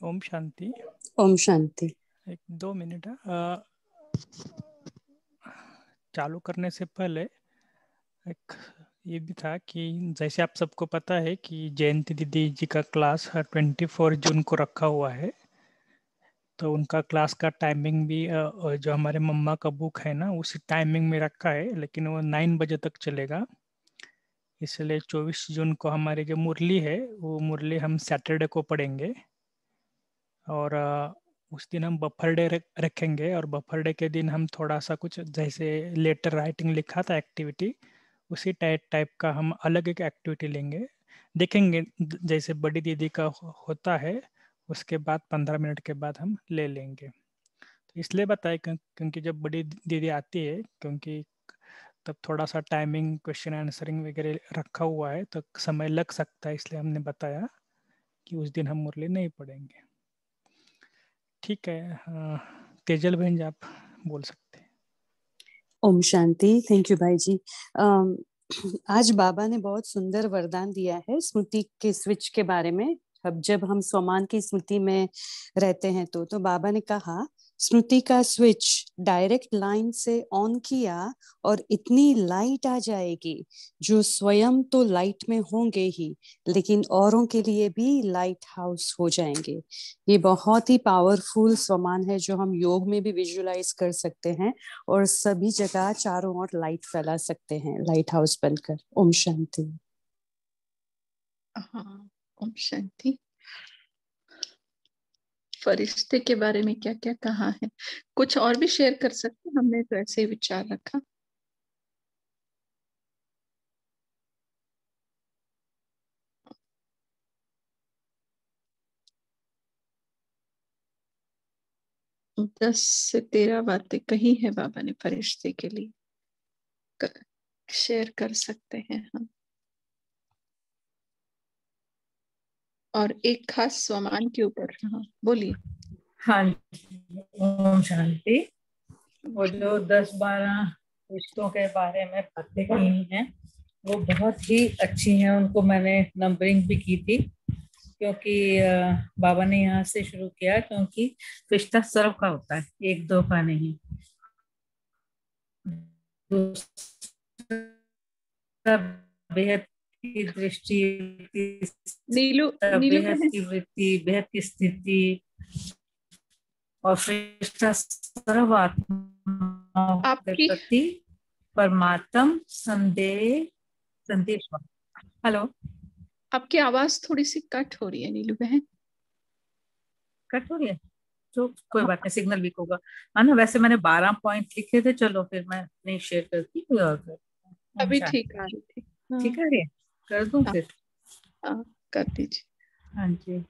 ओम शांति। ओम शांति। एक 2 मिनट चालू करने से पहले एक ये भी था कि जैसे आप सबको पता है कि जयंती दीदी जी का क्लास 24 जून को रखा हुआ है। तो उनका क्लास का टाइमिंग भी जो हमारे मम्मा का बुक है ना उसी टाइमिंग में रखा है, लेकिन वो 9 बजे तक चलेगा। इसलिए 24 जून को हमारी जो मुरली है वो मुरली हम सैटरडे को पढ़ेंगे। और उस दिन हम बफर डे रखेंगे, और बफर डे के दिन हम थोड़ा सा कुछ जैसे लेटर राइटिंग लिखा था एक्टिविटी, उसी टाइप का हम अलग एक एक्टिविटी लेंगे। देखेंगे जैसे बड़ी दीदी का होता है उसके बाद 15 मिनट के बाद हम ले लेंगे। तो इसलिए बताए क्योंकि जब बड़ी दीदी आती है, क्योंकि तब थोड़ा सा टाइमिंग क्वेश्चन आंसरिंग वगैरह रखा हुआ है तो समय लग सकता है, इसलिए हमने बताया कि उस दिन हम मुरली नहीं पढ़ेंगे। ठीक है, तेजल बहन जी आप बोल सकते हैं। ओम शांति। थैंक यू भाई जी। आज बाबा ने बहुत सुंदर वरदान दिया है स्मृति के स्विच के बारे में। अब जब हम स्वमान की स्मृति में रहते हैं तो बाबा ने कहा स्मृति का स्विच डायरेक्ट लाइन से ऑन किया और इतनी लाइट आ जाएगी जो स्वयं तो लाइट में होंगे ही, लेकिन औरों के लिए भी लाइट हाउस हो जाएंगे। ये बहुत ही पावरफुल स्वमान है जो हम योग में भी विजुलाइज कर सकते हैं और सभी जगह चारों ओर लाइट फैला सकते हैं लाइट हाउस बनकर। ओम शांति। हाँ, ओम शांति। फरिश्ते के बारे में क्या क्या कहा है, कुछ और भी शेयर कर सकते हैं? हमने तो ऐसे ही विचार रखा। दस से 13 बातें कही है बाबा ने फरिश्ते के लिए, शेयर कर सकते हैं हम। और एक खास स्वमान के ऊपर। हाँ बोलिए। हाँ ओम शांति। वो जो 10-12 रिश्तों के बारे में बातें की हैं वो बहुत ही अच्छी हैं, उनको मैंने नंबरिंग भी की थी क्योंकि बाबा ने यहाँ से शुरू किया, क्योंकि रिश्ता सर्व का होता है, एक दो का नहीं। दूसरा बेहद की दृष्टि, नीलू बेहद की वृत्ति, बेहद की स्थिति, और रिश्ता सर्वात्मा के प्रति परमात्म संदेश। हेलो, आपकी आवाज थोड़ी सी कट हो रही है नीलू बहन। कट हो रही है तो कोई बात नहीं, सिग्नल वीक होगा है ना। वैसे मैंने 12 पॉइंट लिखे थे, चलो फिर मैं नहीं शेयर करती कोई और। अभी ठीक आ रही थी। ठीक है, रे कर दूं फिर? हाँ कर दीजिए। हाँ जी।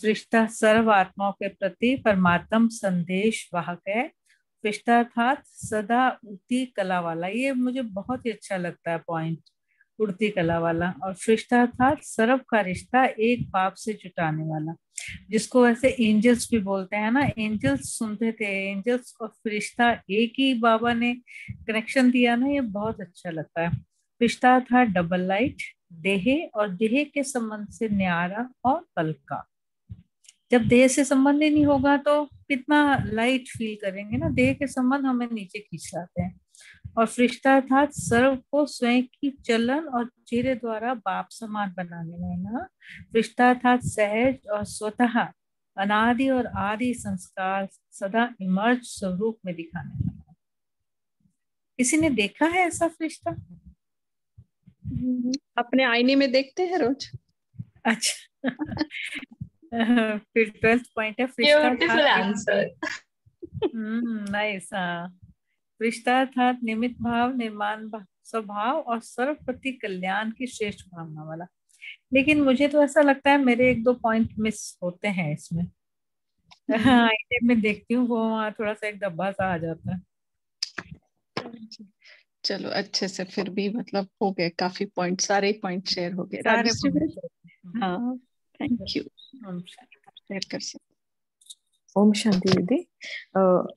रिश्ता सर्व आत्माओं के प्रति परमात्म संदेश वाहक है। रिश्ता अर्थात सदा उड़ती कला वाला, ये मुझे बहुत ही अच्छा लगता है पॉइंट, उड़ती कला वाला। और रिश्ता अर्थात सर्व का रिश्ता एक बाप से जुटाने वाला, जिसको वैसे एंजल्स भी बोलते हैं ना। एंजल्स सुनते थे, एंजल्स और रिश्ता एक ही बाबा ने कनेक्शन दिया ना, ये बहुत अच्छा लगता है। रिश्ता था डबल लाइट, देह और देह के संबंध से न्यारा और हल्का। जब देह से संबंध ही नहीं होगा तो कितना लाइट फील करेंगे ना, देह के संबंध हमें नीचे खींच लाते हैं। और रिश्ता अर्थात सर्व को स्वयं की चलन और चेहरे द्वारा बाप समान बनाने वाला। रिश्ता अर्थात सहज और स्वतः अनादि और आदि संस्कार सदा इमर्ज स्वरूप में दिखाने वाला। किसी ने देखा है ऐसा रिश्ता? अपने आईने में देखते हैं रोज। अच्छा फिर 12th पॉइंट है ब्यूटीफुल आंसर। नाइस। रिश्ता अर्थात निमित्त भाव, निर्माण स्वभाव और सर्वप्रति कल्याण की श्रेष्ठ भावना वाला। लेकिन मुझे तो ऐसा लगता है मेरे 1-2 पॉइंट मिस होते हैं इसमें। आईने में देखती हूँ वो वहाँ थोड़ा सा एक धब्बा सा आ जाता है। चलो अच्छे से फिर भी मतलब हो गए काफी पॉइंट, सारे पॉइंट शेयर हो गए। हाँ थैंक यू, शेयर कर सकते। ओम शांति दीदी।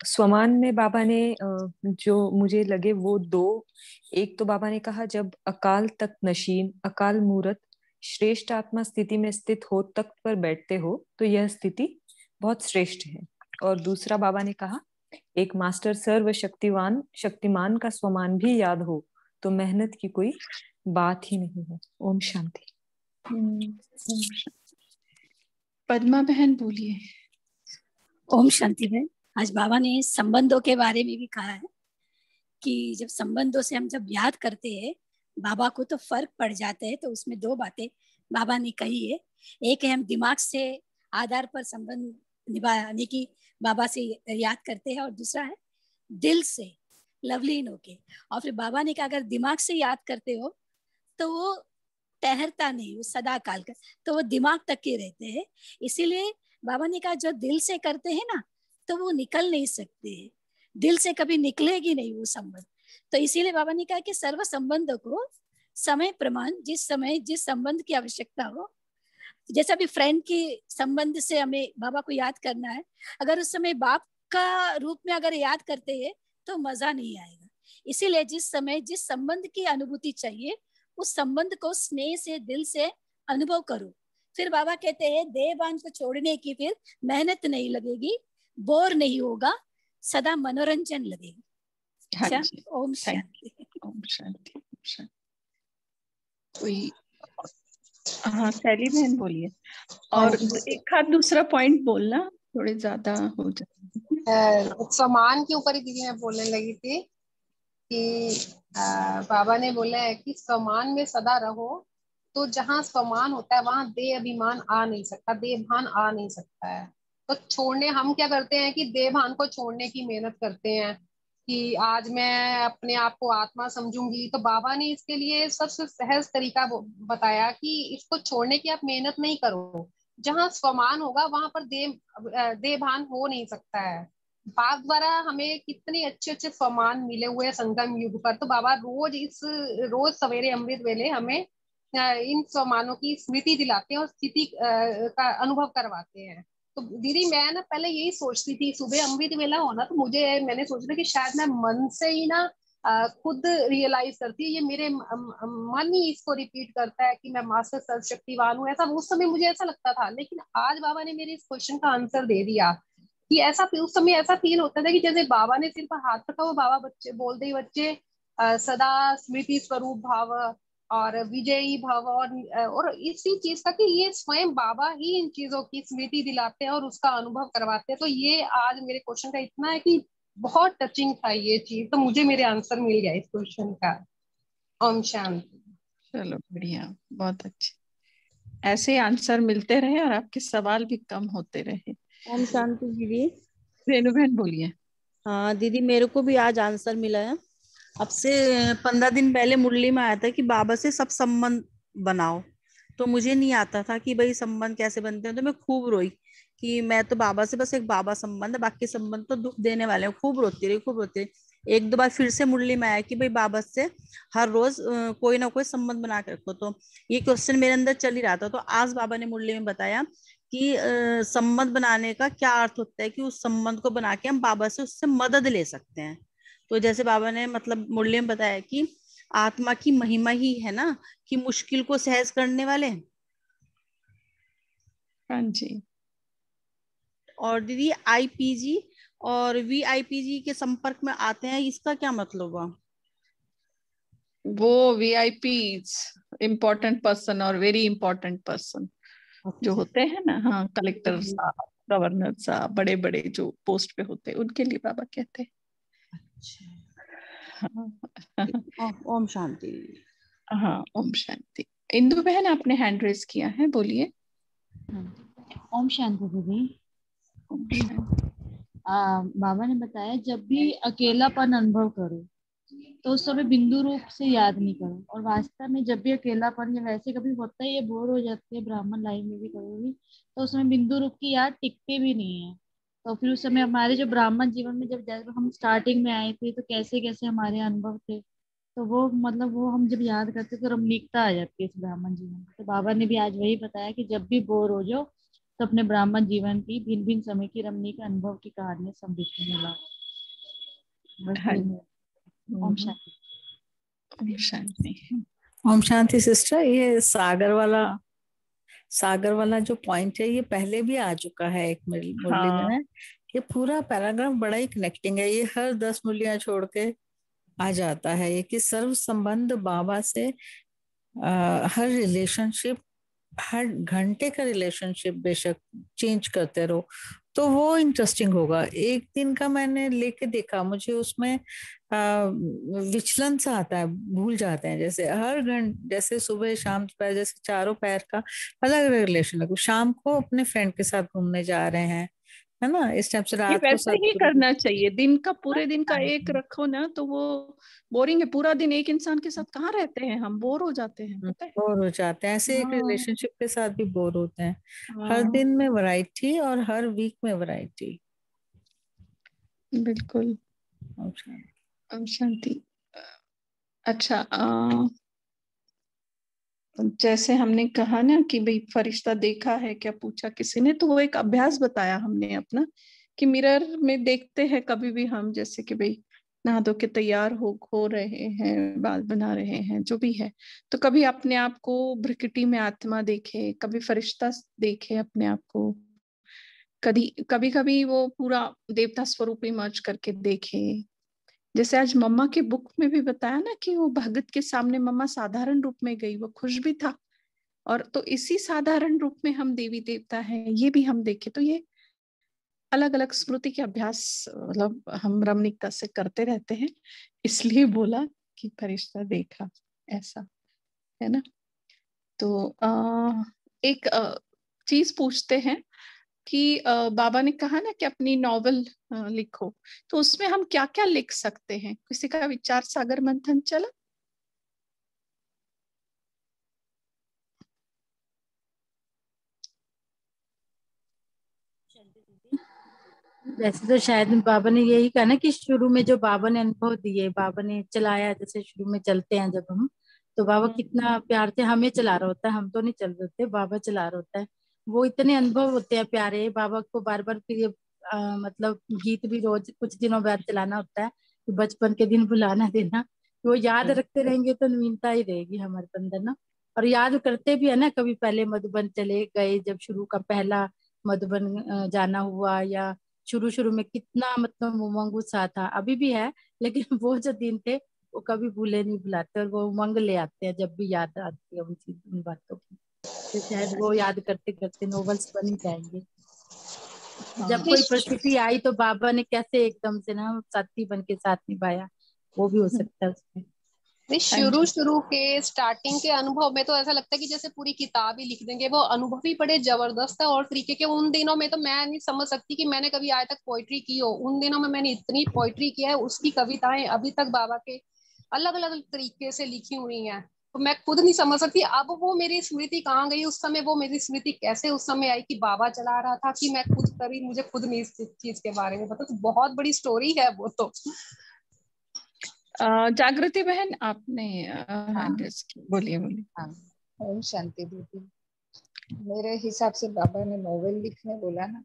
स्वमान में बाबा ने जो मुझे लगे वो 2, एक तो बाबा ने कहा जब अकाल तक नशीन, अकाल मूरत श्रेष्ठ आत्मा स्थिति में स्थित हो, तख्त पर बैठते हो, तो यह स्थिति बहुत श्रेष्ठ है। और दूसरा बाबा ने कहा, एक मास्टर सर्वशक्तिवान शक्तिमान का स्वमान भी याद हो तो मेहनत की कोई बात ही नहीं है। ओम शांति। पद्मा बहन बोलिए। ओम शांति बहन, आज बाबा ने संबंधों के बारे में भी कहा है कि जब संबंधों से हम जब याद करते हैं बाबा को तो फर्क पड़ जाता है। तो उसमें दो बातें बाबा ने कही है। एक है हम दिमाग से आधार पर संबंध निभाने की बाबा से याद करते हैं, और दूसरा है दिल से लवलीन होके। और फिर बाबा ने कहा अगर दिमाग से याद करते हो तो वो ठहरता नहीं, वो सदा काल का, तो वो दिमाग तक के रहते हैं। इसीलिए बाबा ने कहा जो दिल से करते हैं ना तो वो निकल नहीं सकते हैं, दिल से कभी निकलेगी नहीं वो संबंध। तो इसीलिए बाबा ने कहा कि सर्व संबंधों को समय प्रमाण, जिस समय जिस संबंध की आवश्यकता हो, जैसा भी फ्रेंड की संबंध से हमें बाबा को याद करना है, अगर उस समय बाप का रूप में अगर याद करते हैं तो मजा नहीं आएगा। इसीलिए जिस समय जिस संबंध की अनुभूति चाहिए उस संबंध को स्नेह से दिल से अनुभव करो। फिर बाबा कहते हैं देहभान को छोड़ने की फिर मेहनत नहीं लगेगी, बोर नहीं होगा, सदा मनोरंजन लगेगा। हाँ, ओम शांति। ओम शांति। कोई हाँ सैली बहन बोलिए। और एक आध दूसरा पॉइंट बोलना, थोड़े ज्यादा हो जाए। समान के ऊपर ही दीदी मैं बोलने लगी थी कि बाबा ने बोला है कि समान में सदा रहो, तो जहाँ समान होता है वहां देह अभिमान आ नहीं सकता, देहभान आ नहीं सकता है। तो छोड़ने हम क्या करते हैं कि देहभान को छोड़ने की मेहनत करते हैं कि आज मैं अपने आप को आत्मा समझूंगी। तो बाबा ने इसके लिए सबसे सहज तरीका बताया कि इसको छोड़ने की आप मेहनत नहीं करो, जहाँ स्वमान होगा वहां पर देहभान हो नहीं सकता है। बाप द्वारा हमें कितने अच्छे अच्छे सम्मान मिले हुए हैं संगम युग पर। तो बाबा रोज सवेरे अमृत वेले हमें इन सम्मानों की स्मृति दिलाते हैं और स्थिति का अनुभव करवाते हैं। तो दीदी मैं ना पहले यही सोचती थी, सुबह अमृत वेला होना तो मैंने सोचा था कि शायद मैं मन से ही ना खुद रियलाइज करती है, ये मेरे मन ही इसको रिपीट करता है कि मैं मास्टर सर्वशक्तिवान हूँ। ऐसा उस समय मुझे ऐसा लगता था, लेकिन आज बाबा ने मेरे इस क्वेश्चन का आंसर दे दिया कि ऐसा उस समय ऐसा फील होता था कि जैसे बाबा ने सिर्फ हाथ रखा, वो बाबा बच्चे बोलते ही बच्चे सदा स्मृति स्वरूप भाव और विजयी भाव और इसी चीज का कि ये स्वयं बाबा ही इन चीजों की स्मृति दिलाते हैं और उसका अनुभव करवाते हैं। तो ये आज मेरे क्वेश्चन का इतना है कि बहुत टचिंग था ये चीज, तो मुझे मेरे आंसर मिल गया इस क्वेश्चन का। ओम शांति। चलो बढ़िया, बहुत अच्छे, ऐसे आंसर मिलते रहे और आपके सवाल भी कम होते रहे। ओम शांति दीदी। रेणु बहन बोलिए। हाँ दीदी, मेरे को भी आज आंसर मिला है। अब से 15 दिन पहले मुरली में आया था कि बाबा से सब संबंध बनाओ, तो मुझे नहीं आता था कि भाई संबंध कैसे बनते हैं। तो मैं खूब रोई कि मैं तो बाबा से बस एक बाबा संबंध है, बाकी संबंध तो दुख देने वाले हैं। खूब रोती रही। एक दो बार फिर से मुरली में आया कि भाई बाबा से हर रोज कोई ना कोई संबंध बना के रखो। तो ये क्वेश्चन मेरे अंदर चल ही रहा था। तो आज बाबा ने मुरली में बताया कि संबंध बनाने का क्या अर्थ होता है, कि उस संबंध को बना के हम बाबा से उससे मदद ले सकते हैं। तो जैसे बाबा ने मतलब मुरली में बताया कि आत्मा की महिमा ही है ना कि मुश्किल को सहज करने वाले। हाँ जी। और दीदी आईपीजी और वीआईपीजी के संपर्क में आते हैं, इसका क्या मतलब हुआ? वो वीआईपी इम्पोर्टेंट पर्सन और वेरी इम्पोर्टेंट पर्सन जो होते हैं ना, हाँ, कलेक्टर साहब, गवर्नर साहब, बड़े बड़े जो पोस्ट पे होते हैं उनके लिए बाबा कहते हैं। हाँ। ओम शांति। हाँ ओम शांति। इंदु बहन आपने हैंड रेज किया है, बोलिए। ओम शांति दीदी। बाबा ने बताया जब भी अकेलापन अनुभव करो तो उस समय बिंदु रूप से याद नहीं करो। और वास्तव में जब भी अकेलापन या वैसे कभी होता है, ये बोर हो जाते हैं ब्राह्मण लाइन में भी कभी भी, तो उसमें बिंदु रूप की याद टिकते भी नहीं है। तो फिर उस समय हमारे जो ब्राह्मण जीवन में जब हम स्टार्टिंग में आए थे तो कैसे कैसे हमारे अनुभव थे, तो वो मतलब वो हम जब याद करते तो रमणीकता आ जाती है इस ब्राह्मण जीवन में। तो बाबा ने भी आज वही बताया कि जब भी बोर हो जाओ तो अपने ब्राह्मण जीवन की भिन्न भिन्न समय की रमणीक अनुभव की कहानियां समृद्धि में लाओ। ओम शांति। ओम शांति। ओम शांति सिस्टर, ये सागर वाला जो पॉइंट है ये पहले भी आ चुका है एक मुरली में हाँ ना। ये पूरा पैराग्राफ बड़ा ही कनेक्टिंग है, ये हर 10 मुरलियां छोड़ के आ जाता है ये कि सर्व संबंध बाबा से हर रिलेशनशिप, हर घंटे का रिलेशनशिप बेशक चेंज करते रहो तो वो इंटरेस्टिंग होगा। एक दिन का मैंने लेके देखा, मुझे उसमें विचलन सा आता है, भूल जाते हैं जैसे हर घंटे, जैसे सुबह शाम दोपहर, जैसे चारों पैर का अलग अलग रिलेशन है। शाम को अपने फ्रेंड के साथ घूमने जा रहे हैं, है ना, इस टाइप से ये रात को वैसे ही सतगुरु। करना चाहिए। दिन का पूरे दिन का एक रखो ना तो वो बोरिंग है। पूरा दिन एक इंसान के साथ कहाँ रहते हैं, हम बोर हो जाते हैं, पता है। बोर हो जाते हैं, ऐसे एक हाँ रिलेशनशिप के साथ भी बोर होते हैं। हर हाँ दिन में वैरायटी और हर वीक में वैरायटी। बिल्कुल। शांति। अच्छा, जैसे हमने कहा ना कि भाई फरिश्ता देखा है क्या, पूछा किसी ने, तो वो एक अभ्यास बताया हमने अपना कि मिरर में देखते हैं कभी भी हम, जैसे कि भाई नहा धो के तैयार हो रहे हैं, बाल बना रहे हैं, जो भी है, तो कभी अपने आप को भ्रिकुटी में आत्मा देखे, कभी फरिश्ता देखे अपने आप को, कभी कभी वो पूरा देवता स्वरूप इमर्ज करके देखे। जैसे आज मम्मा के बुक में भी बताया ना कि वो भगत के सामने मम्मा साधारण रूप में गई, वो खुश भी था, और तो इसी साधारण रूप में हम देवी देवता हैं ये भी हम देखें। तो ये अलग अलग स्मृति के अभ्यास मतलब हम रमणीकता से करते रहते हैं, इसलिए बोला कि फरिश्ता देखा, ऐसा है ना। तो एक चीज पूछते हैं कि बाबा ने कहा ना कि अपनी नॉवेल लिखो, तो उसमें हम क्या क्या लिख सकते हैं, किसी का विचार सागर मंथन चला। वैसे तो शायद बाबा ने यही कहा ना कि शुरू में जो बाबा ने अनुभव दिए, बाबा ने चलाया, जैसे शुरू में चलते हैं जब हम, तो बाबा कितना प्यार से हमें चला रहा होता है, हम तो नहीं चल रहे होते, बाबा चला रहा होता है। वो इतने अनुभव होते हैं प्यारे, बाबा को बार बार फिर ये मतलब गीत भी रोज कुछ दिनों बाद चलाना होता है कि बचपन के दिन भुलाना देना, वो याद रखते रहेंगे तो नवीनता ही रहेगी हमारे अंदर ना। और याद करते भी है ना, कभी पहले मधुबन चले गए, जब शुरू का पहला मधुबन जाना हुआ, या शुरू शुरू में कितना मतलब उमंग उत्साह था, अभी भी है, लेकिन वो जो दिन थे वो कभी भूले नहीं भुलाते, और वो उमंग ले आते हैं जब भी याद आती है उन बातों की। तो शायद वो याद करते करते नॉवेल्स बन ही जाएंगे। जब कोई परिस्थिति आई तो बाबा ने कैसे एकदम से ना साथी बन के साथ निभाया, वो भी हो सकता है उसमें। शुरू के स्टार्टिंग के अनुभव में तो ऐसा लगता है कि जैसे पूरी किताब ही लिख देंगे। वो अनुभव ही बड़े जबरदस्त है और तरीके के। उन दिनों में तो मैं नहीं समझ सकती कि मैंने कभी आज तक पोइट्री की हो। उन दिनों में मैंने इतनी पोइट्री की है, उसकी कविताएं अभी तक बाबा के अलग अलग तरीके से लिखी हुई हैं, तो मैं खुद नहीं समझ सकती अब वो मेरी स्मृति कहाँ गई। उस समय वो मेरी स्मृति कैसे उस समय आई कि बाबा चला रहा था कि मैं खुद करी, मुझे खुद नहीं इस चीज के बारे में पता। तो बहुत बड़ी स्टोरी है वो तो। जागृति बहन आपने बोलिए बोलिए। हाँ, ओम शांति दीदी। मेरे हिसाब से बाबा ने नोवेल लिखने बोला ना,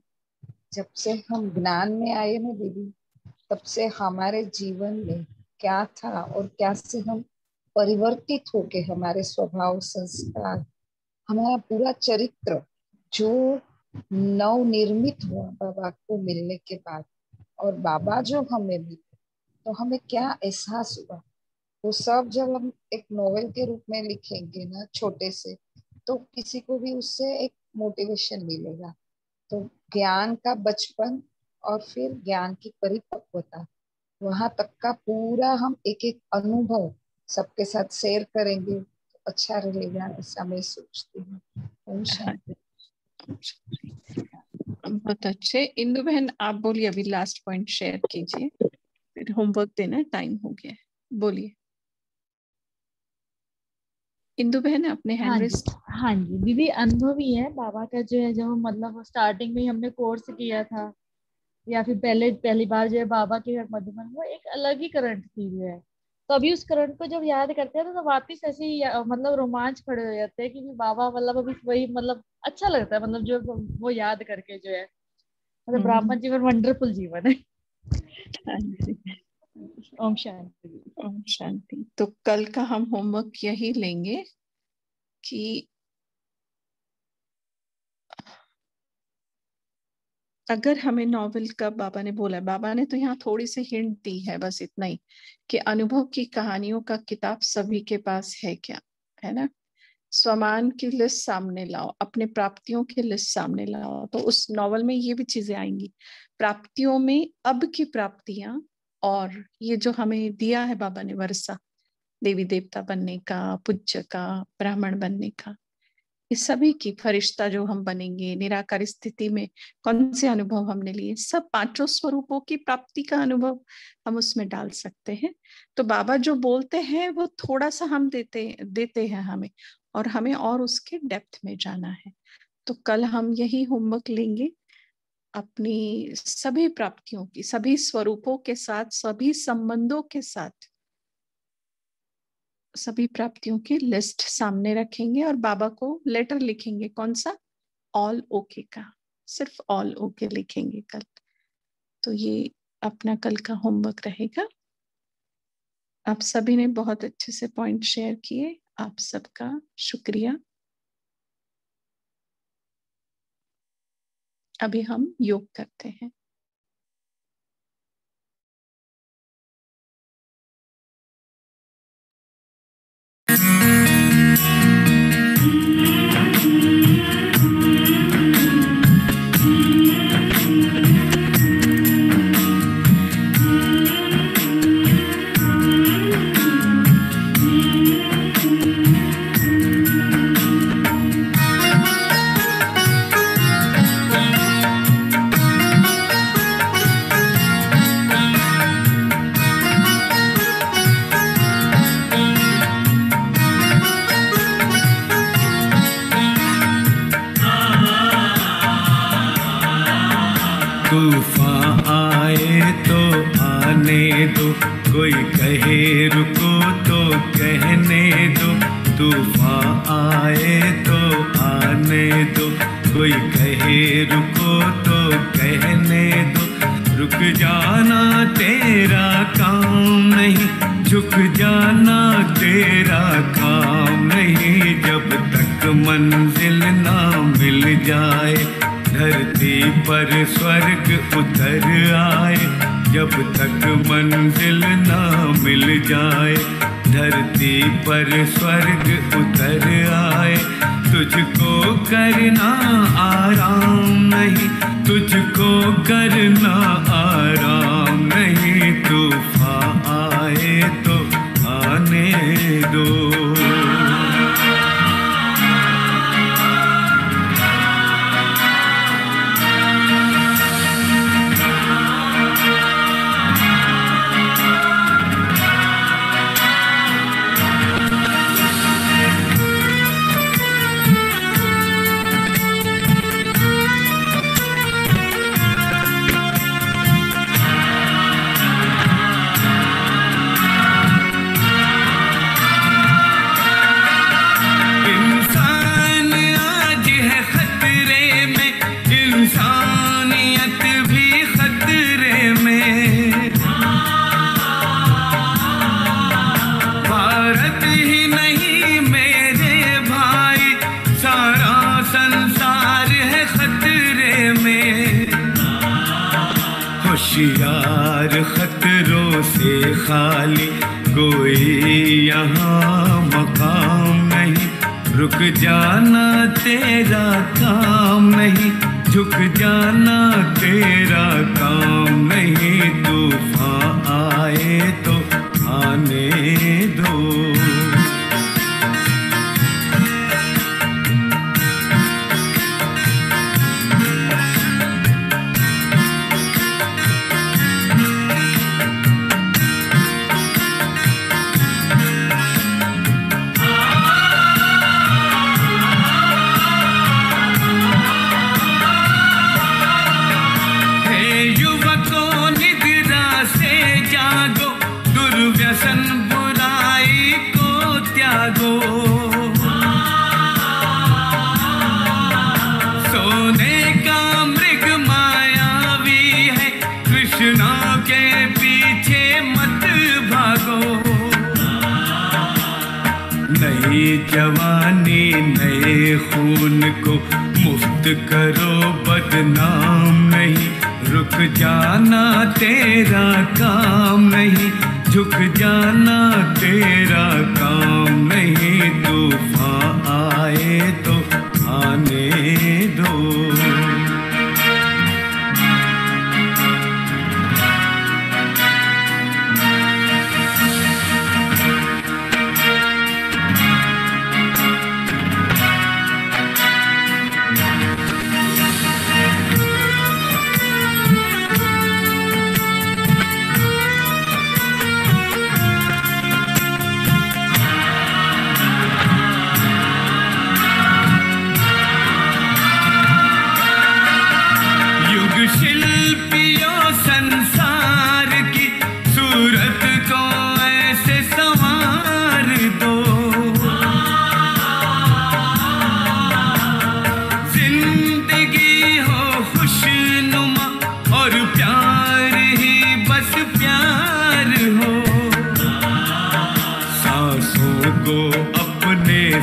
जब से हम ज्ञान में आए ना दीदी, तब से हमारे जीवन में क्या था और क्या से हम परिवर्तित होके हमारे स्वभाव, संस्कार, हमारा पूरा चरित्र जो नवनिर्मित हुआ बाबा को मिलने के बाद, और बाबा जो हमें मिले तो हमें क्या एहसास हुआ, वो सब जब हम एक नोवेल के रूप में लिखेंगे ना छोटे से, तो किसी को भी उससे एक मोटिवेशन मिलेगा। तो ज्ञान का बचपन और फिर ज्ञान की परिपक्वता, वहां तक का पूरा हम एक एक अनुभव सबके साथ शेयर करेंगे तो अच्छा रहेगा, ऐसा मैं सोचती हूँ। ओम शांति। बहुत अच्छे। इंदु बहन आप बोलिए, अभी लास्ट पॉइंट शेयर कीजिए, फिर होमवर्क देना टाइम हो गया है। बोलिए इंदु बहन, अपने हैंड रेस्ट। हाँ जी दीदी, अनुभव ही है बाबा का जो है, जब मतलब स्टार्टिंग में ही हमने कोर्स किया था, या फिर पहली बार जो है बाबा के घर मधुबन, वो एक अलग ही करंट थी जो है। तो अभी उस करंट को जब याद करते हैं तो वापिस ऐसे ही मतलब रोमांच खड़े हो जाते हैं कि बाबा मतलब अभी वही मतलब अच्छा लगता है, मतलब जो वो याद करके जो है, मतलब ब्राह्मण जीवन वंडरफुल जीवन है। ओम शांति। ओम शांति। तो कल का हम होमवर्क यही लेंगे कि अगर हमें नॉवेल का, बाबा ने बोला, बाबा ने तो यहाँ थोड़ी सी हिंट दी है, बस इतना ही, कि अनुभव की कहानियों का किताब सभी के पास है क्या, है ना। स्वमान की लिस्ट सामने लाओ, अपने प्राप्तियों की लिस्ट सामने लाओ, तो उस नॉवल में ये भी चीजें आएंगी। प्राप्तियों में अब की प्राप्तियां, और ये जो हमें दिया है बाबा ने वर्षा, देवी देवता बनने का, पूज्य का, ब्राह्मण बनने का, इस सभी की, फरिश्ता जो हम बनेंगे, निराकार स्थिति में कौन से अनुभव हमने लिए, सब पांचों स्वरूपों की प्राप्ति का अनुभव हम उसमें डाल सकते हैं। तो बाबा जो बोलते हैं वो थोड़ा सा हम देते हैं हमें, और हमें और उसके डेप्थ में जाना है। तो कल हम यही होमवर्क लेंगे, अपनी सभी प्राप्तियों की, सभी स्वरूपों के साथ, सभी संबंधों के साथ, सभी प्राप्तियों की लिस्ट सामने रखेंगे और बाबा को लेटर लिखेंगे। कौन सा? ऑल ओके का, सिर्फ ऑल ओके लिखेंगे कल। तो ये अपना कल का होमवर्क रहेगा। आप सभी ने बहुत अच्छे से पॉइंट शेयर किए, आप सबका शुक्रिया। अभी हम योग करते हैं। तूफान आए तो आने दो, कोई कहे रुको तो कहने दो। तूफान आए तो आने दो, कोई कहे रुको तो कहने दो। रुक जाना तेरा काम नहीं, झुक जाना तेरा काम नहीं। जब तक मंजिल ना मिल जाए, धरती पर स्वर्ग उतर आए। जब तक मंजिल ना मिल जाए, धरती पर स्वर्ग उतर आए। तुझको करना आराम नहीं, तुझको करना आराम नहीं। तूफान आए तो आने दो। होशियार खतरों से खाली, कोई यहाँ मकाम नहीं। रुक जाना तेरा काम नहीं, झुक जाना तेरा काम नहीं। तूफान आए तो आने दो। दुर्व्यसन बुराई को त्यागो, सोने का मृग मायावी है, कृष्णा के पीछे मत नई जवानी नए खून को मुफ्त करो बदनाम नहीं, रुक जाना तेरा काम नहीं, झुक जाना तेरा काम नहीं, तूफान आए तो आने दो।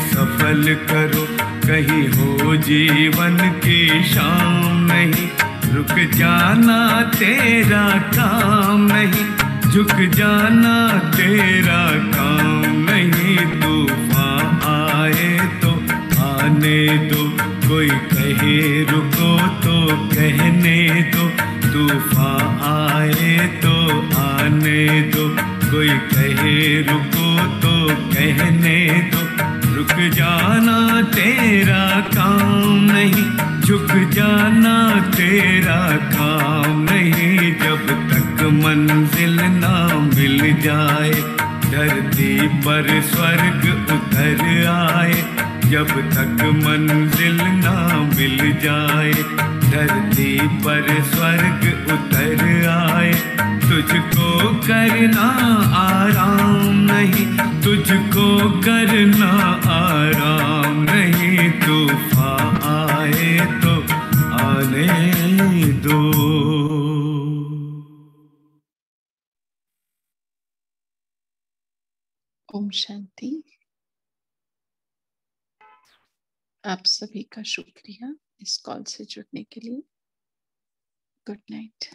सफल करो कहीं हो जीवन की शाम नहीं, रुक जाना तेरा काम नहीं, झुक जाना तेरा काम नहीं, तूफान आए तो आने दो, कोई कहे रुको तो कहने दो, तूफान आए तो आने दो, कोई कहे रुको तो कहने दो, रुक जाना तेरा काम नहीं, झुक जाना तेरा काम नहीं, जब तक मंजिल ना मिल जाए धरती पर स्वर्ग उतर आए, जब तक मंजिल ना मिल जाए धरती पर स्वर्ग उतर आए, तुझको करना आराम नहीं, तुझको करना आराम नहीं, तूफान आए तो आने दो। ओम शांति। आप सभी का शुक्रिया इस कॉल से जुड़ने के लिए। Good night.